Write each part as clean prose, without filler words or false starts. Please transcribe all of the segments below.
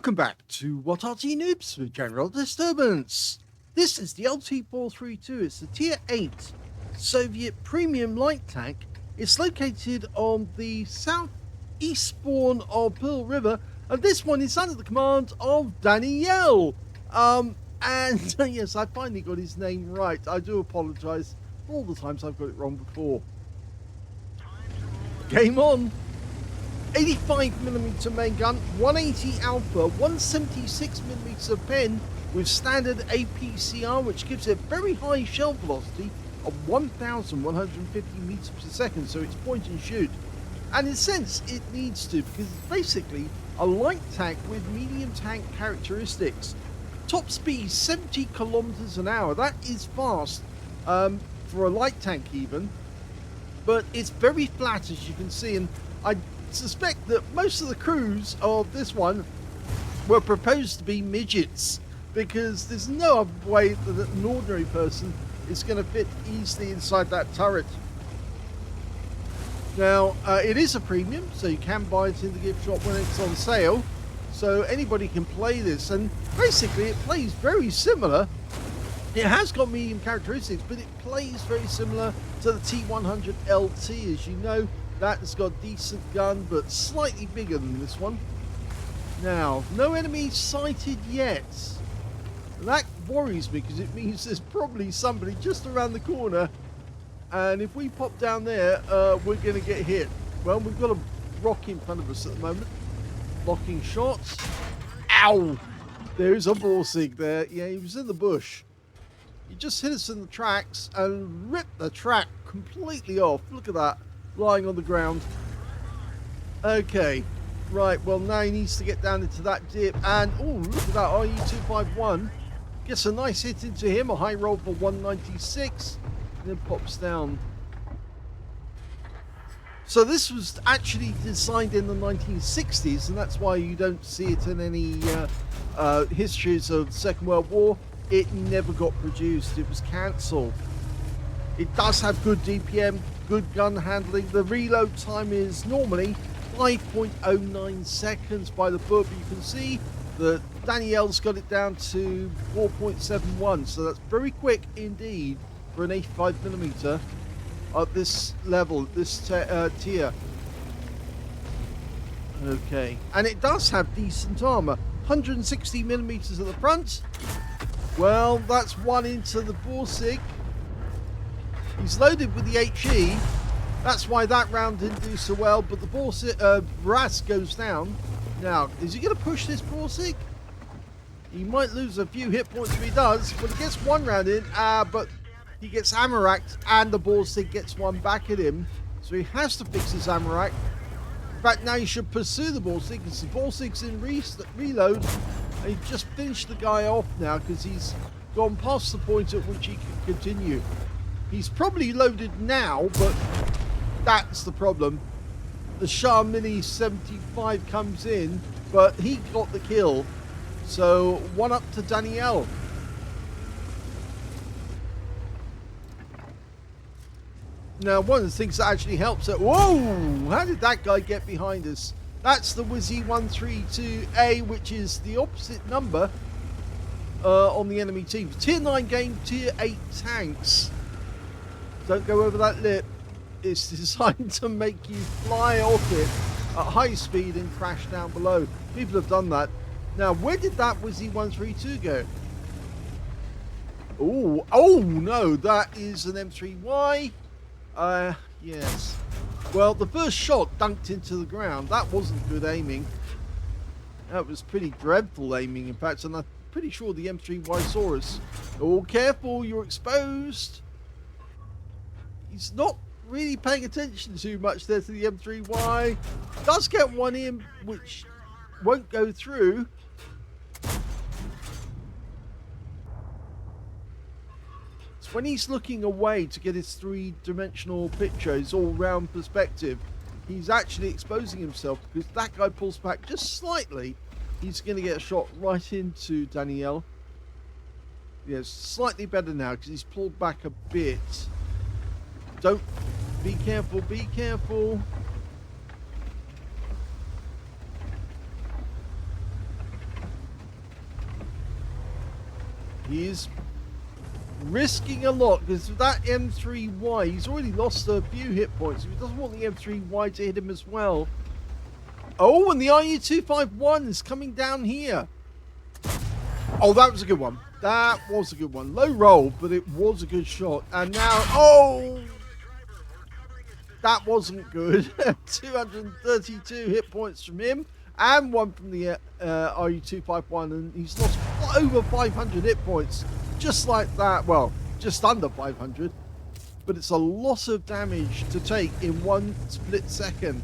Welcome back to What Arty Noobs with General Disturbance. This is the LT-432. It's the Tier 8 Soviet premium light tank. It's located on the southeast spawn of Pearl River, and this one is under the command of danijjjel. Yes, I finally got his name right. I do apologize for all the times I've got it wrong before. Game on. 85mm main gun, 180 alpha, 176mm pen with standard APCR, which gives it very high shell velocity of 1,150 meters per second, so it's point and shoot. And in a sense, it needs to, because it's basically a light tank with medium tank characteristics. Top speed 70 kilometers an hour. That is fast for a light tank even, but it's very flat, as you can see, and I suspect that most of the crews of this one were proposed to be midgets, because there's no other way that an ordinary person is going to fit easily inside that turret. Now, it is a premium, so you can buy it in the gift shop when it's on sale, so anybody can play this, and basically it plays very similar. It has got medium characteristics, but it plays very similar to the T100 LT, as you know. That's got a decent gun, but slightly bigger than this one. Now, no enemies sighted yet. That worries me, because it means there's probably somebody just around the corner. And if we pop down there, we're going to get hit. Well, we've got a rock in front of us at the moment. Blocking shots. Ow! There's a Borsig there. Yeah, he was in the bush. He just hit us in the tracks and ripped the track completely off. Look at that. Lying on the ground. Okay, right, well now he needs to get down into that dip, and oh, look at that, RE251 gets a nice hit into him, a high roll for 196, and then pops down. So this was actually designed in the 1960s, and that's why you don't see it in any histories of the Second World War. It never got produced, it was cancelled. It does have good DPM, good gun handling. The reload time is normally 5.09 seconds by the book, but you can see that danijjjel's got it down to 4.71, so that's very quick indeed for an 85mm at this level, this tier. Okay, and it does have decent armor, 160mm at the front. Well, that's one into the Borsig. He's loaded with the HE. That's why that round didn't do so well, but the Borsig, Brass goes down. Now, is he going to push this Borsig? He might lose a few hit points if he does, but he gets one round in, but he gets ammo-racked, and the Borsig gets one back at him, so he has to fix his ammo-rack. In fact, now he should pursue the Borsig, because the Borsig's in reload, and he just finished the guy off now, because he's gone past the point at which he can continue. He's probably loaded now, but that's the problem. The Shure MV7X comes in, but he got the kill. So, one up to danijjjel. Now, one of the things that actually helps it... Whoa! How did that guy get behind us? That's the WZ-132A, which is the opposite number on the enemy team. Tier 9 game, Tier 8 tanks. Don't go over that lip. It's designed to make you fly off it at high speed and crash down below. People have done that. Now, where did that WZ-132 go? Oh no, that is an M3Y. Yes. Well, the first shot dunked into the ground. That wasn't good aiming. That was pretty dreadful aiming, in fact, and I'm pretty sure the M3Y saw us. Oh, careful, you're exposed. He's not really paying attention too much there to the M3Y. Does get one in, which won't go through. It's when he's looking away to get his three-dimensional picture, his all-round perspective, he's actually exposing himself, because that guy pulls back just slightly. He's going to get a shot right into danijjjel. Yes, slightly better now, because he's pulled back a bit. Don't. Be careful, be careful. He is risking a lot because that M3Y, he's already lost a few hit points. He doesn't want the M3Y to hit him as well. Oh, and the RU-251 is coming down here. Oh, that was a good one. That was a good one. Low roll, but it was a good shot. And now, oh, that wasn't good. 232 hit points from him and one from the RU-251. And he's lost over 500 hit points. Just like that. Well, just under 500. But it's a lot of damage to take in one split second.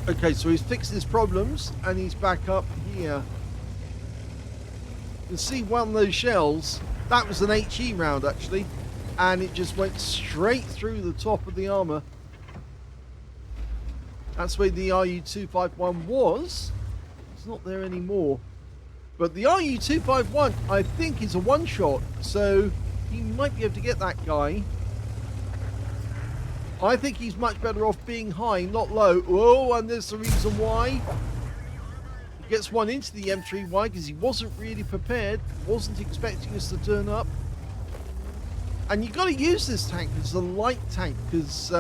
Okay, so he's fixed his problems and he's back up here. You can see one of those shells, that was an HE round actually, and it just went straight through the top of the armor. That's where the RU-251 was. It's not there anymore. But the RU-251, I think, is a one-shot, so he might be able to get that guy. I think he's much better off being high, not low. Oh, and there's the reason why. He gets one into the M3Y because he wasn't really prepared, wasn't expecting us to turn up. And you've got to use this tank as a light tank because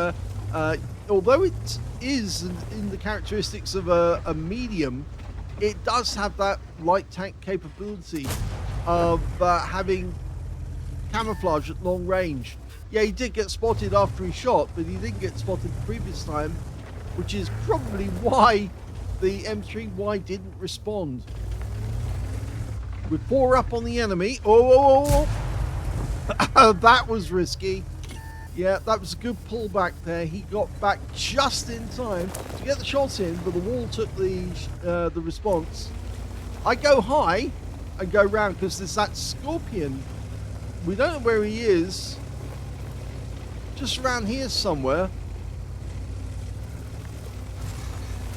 although it is in the characteristics of a medium, it does have that light tank capability of having camouflage at long range. Yeah, he did get spotted after he shot, but he didn't get spotted the previous time, which is probably why the M3Y didn't respond. With 4 up on the enemy. Oh, that was risky. Yeah, that was a good pullback there. He got back just in time to get the shot in, but the wall took the response. I go high and go round because there's that Scorpion. We don't know where he is. Just around here somewhere.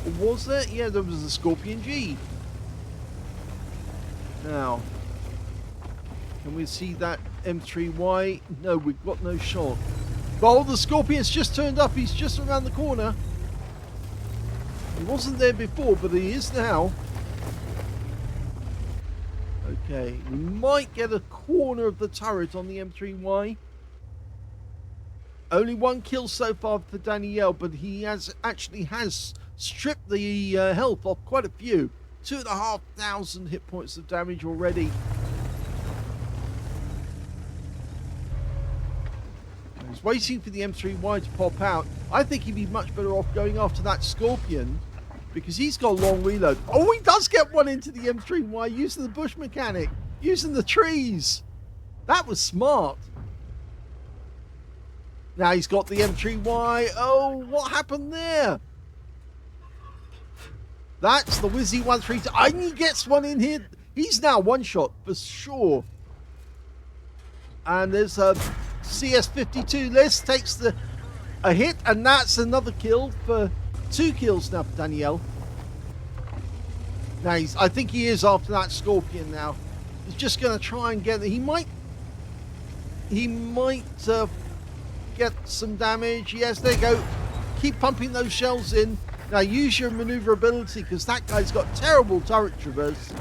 Or was there? Yeah, there was a Scorpion G. Now, can we see that M3Y? No, we've got no shot. Well, the Scorpion's just turned up. He's just around the corner. He wasn't there before, but he is now. Okay, we might get a corner of the turret on the M3Y. Only one kill so far for danijjjel, but he actually has stripped the health off quite a few. 2,500 hit points of damage already. He's waiting for the M3Y to pop out. I think he'd be much better off going after that Scorpion because he's got a long reload. Oh, he does get one into the M3Y using the bush mechanic, using the trees. That was smart. Now he's got the M3Y. Oh, what happened there? That's the Wizzy 132. And he gets one in here. He's now one shot for sure. And there's a CS52. Liz takes a hit, and that's another kill for 2 kills now for danijjjel. Now I think he is after that Scorpion now. He's just going to try and get. He might get some damage. Yes, there you go. Keep pumping those shells in. Now use your maneuverability because that guy's got terrible turret traverse.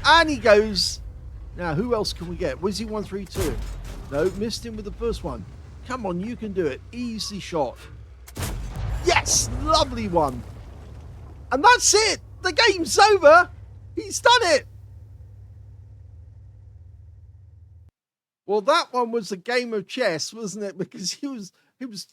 And he goes. Now who else can we get? Wizzy 132. No, missed him with the first one. Come on, you can do it. Easy shot. Yes, lovely one. And that's it. The game's over. He's done it. Well, that one was a game of chess, wasn't it? Because he was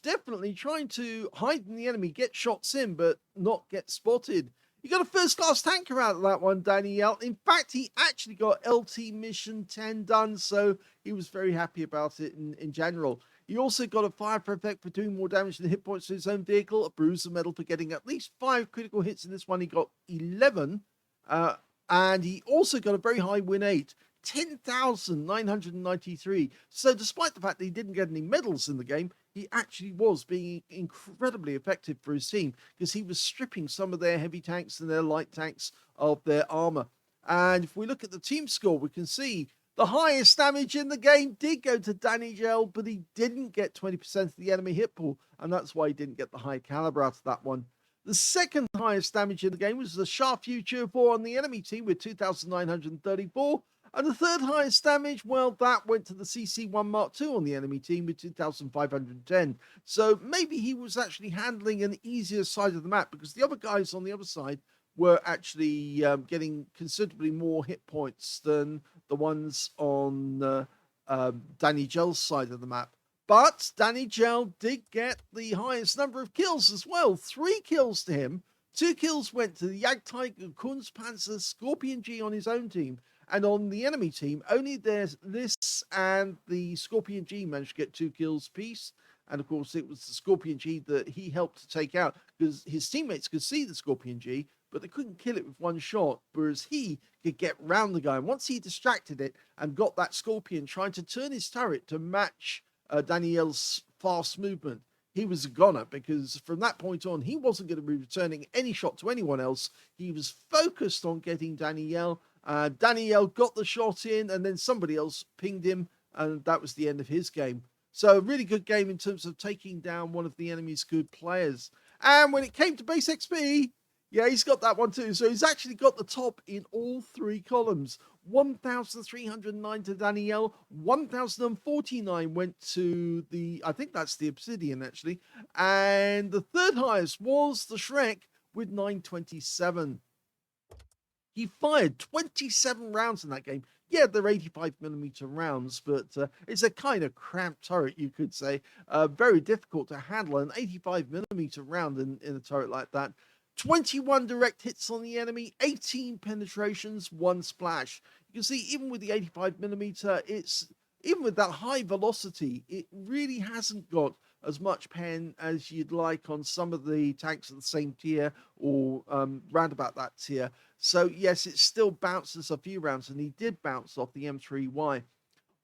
definitely trying to hide from the enemy, get shots in, but not get spotted. You got a first-class tanker out of that one, danijjjel. In fact, he actually got LT Mission 10 done, so he was very happy about it in general. He also got a fire effect for doing more damage than hit points to his own vehicle, a bruiser medal for getting at least 5 critical hits in this one. He got 11, and he also got a very high win 8. 10,993. So despite the fact that he didn't get any medals in the game, he actually was being incredibly effective for his team because he was stripping some of their heavy tanks and their light tanks of their armor. And if we look at the team score, we can see the highest damage in the game did go to danijjjel, but he didn't get 20% of the enemy hit pool, and that's why he didn't get the high caliber out of that one. The second highest damage in the game was the Sharp Future 4 on the enemy team with 2,934. And the third highest damage, well, that went to the CC1 Mark II on the enemy team with 2,510. So maybe he was actually handling an easier side of the map, because the other guys on the other side were actually getting considerably more hit points than the ones on danijjjel's side of the map. But danijjjel did get the highest number of kills as well. 3 kills to him. 2 kills went to the Jagdtiger, Kunstpanzer, Scorpion G on his own team. And on the enemy team, only there's Liss and the Scorpion G managed to get 2 kills apiece. And of course, it was the Scorpion G that he helped to take out, because his teammates could see the Scorpion G, but they couldn't kill it with one shot, whereas he could get round the guy. And once he distracted it and got that Scorpion trying to turn his turret to match danijjjel's fast movement, he was a goner, because from that point on, he wasn't going to be returning any shot to anyone else. He was focused on getting danijjjel. danijjjel got the shot in, and then somebody else pinged him, and that was the end of his game. So a really good game in terms of taking down one of the enemy's good players. And when it came to base XP, yeah, he's got that one too. So he's actually got the top in all 3 columns. 1,309 to danijjjel, 1,049 went to the, I think that's the Obsidian actually. And the third highest was the Shrek with 927. He fired 27 rounds in that game. Yeah, they're 85mm rounds, but it's a kind of cramped turret, you could say. Very difficult to handle an 85mm round in a turret like that. 21 direct hits on the enemy, 18 penetrations, 1 splash. You can see even with the 85mm, it's even with that high velocity, it really hasn't got as much pen as you'd like on some of the tanks of the same tier or round about that tier. So yes, it still bounces a few rounds, and he did bounce off the M3Y.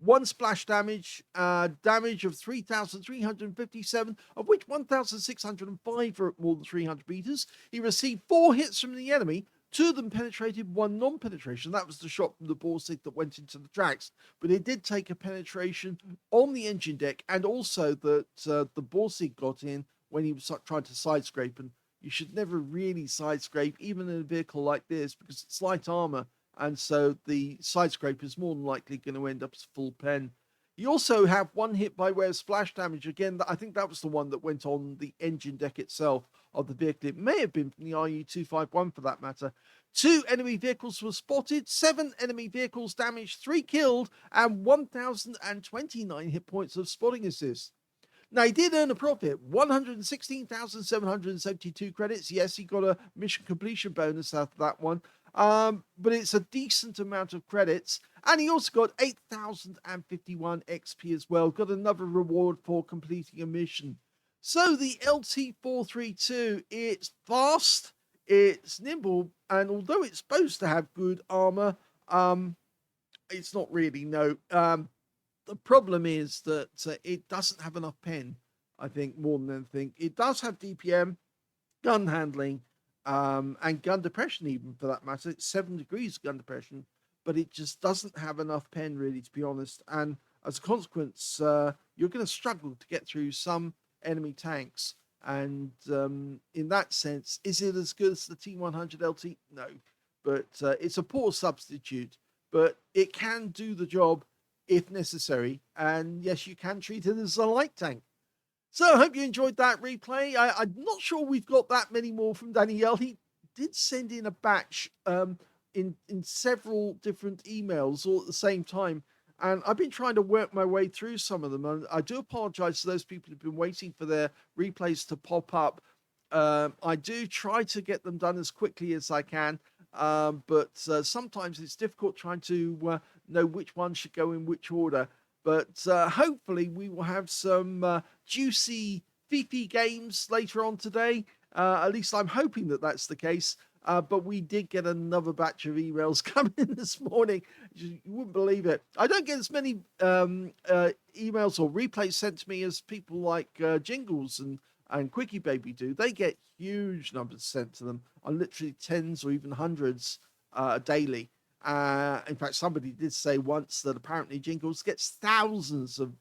1 splash damage, damage of 3,357, of which 1,605 were at more than 300 meters. He received 4 hits from the enemy. 2 of them penetrated, 1 non-penetration. That was the shot from the Borsig that went into the tracks. But it did take a penetration on the engine deck, and also that the Borsig got in when he was trying to side scrape. And you should never really side scrape, even in a vehicle like this, because it's light armor. And so the side scrape is more than likely going to end up as full pen. You also have 1 hit by way of splash damage. Again, I think that was the one that went on the engine deck itself of the vehicle. It may have been from the RU-251 for that matter. 2 enemy vehicles were spotted, 7 enemy vehicles damaged, 3 killed, and 1,029 hit points of spotting assist. Now, he did earn a profit, 116,772 credits. Yes, he got a mission completion bonus out of that one. But it's a decent amount of credits. And he also got 8,051 XP as well. Got another reward for completing a mission. So the LT-432, it's fast, it's nimble, and although it's supposed to have good armor, it's not really, no. The problem is that it doesn't have enough pen, I think, more than anything. It does have DPM, gun handling, and gun depression, even for that matter. It's 7 degrees gun depression, but it just doesn't have enough pen, really, to be honest. And as a consequence, you're going to struggle to get through some enemy tanks. And in that sense, is it as good as the T100 LT? No, but it's a poor substitute, but it can do the job if necessary. And yes, you can treat it as a light tank. So I hope you enjoyed that replay. I'm not sure we've got that many more from danijjjel. He did send in a batch in several different emails all at the same time. And I've been trying to work my way through some of them. And I do apologize to those people who've been waiting for their replays to pop up. I do try to get them done as quickly as I can. But sometimes it's difficult trying to know which one should go in which order. But hopefully we will have some juicy Fifi games later on today. At least I'm hoping that that's the case. But we did get another batch of emails coming in this morning. You wouldn't believe it. I don't get as many emails or replays sent to me as people like Jingles and Quickie Baby do. They get huge numbers sent to them on literally tens or even hundreds daily. In fact, somebody did say once that apparently Jingles gets thousands of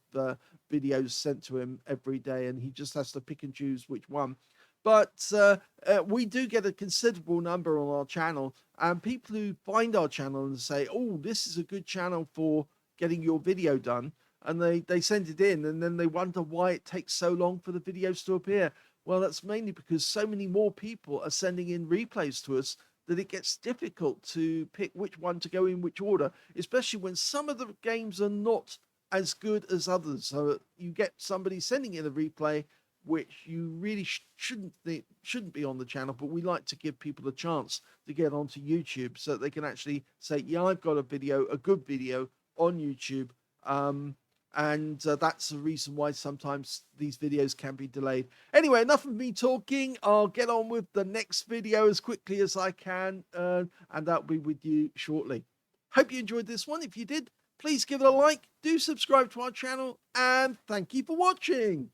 videos sent to him every day, and he just has to pick and choose which one. But we do get a considerable number on our channel, and people who find our channel and say, oh, this is a good channel for getting your video done, and they send it in, and then they wonder why it takes so long for the videos to appear. Well, that's mainly because so many more people are sending in replays to us that it gets difficult to pick which one to go in which order, especially when some of the games are not as good as others. So you get somebody sending in a replay which you really shouldn't be on the channel, but we like to give people a chance to get onto YouTube so that they can actually say, yeah, I've got a good video on YouTube. And that's the reason why sometimes these videos can be delayed. Anyway, enough of me talking. I'll get on with the next video as quickly as I can, and that'll be with you shortly. Hope you enjoyed this one. If you did, please give it a like, do subscribe to our channel, and thank you for watching.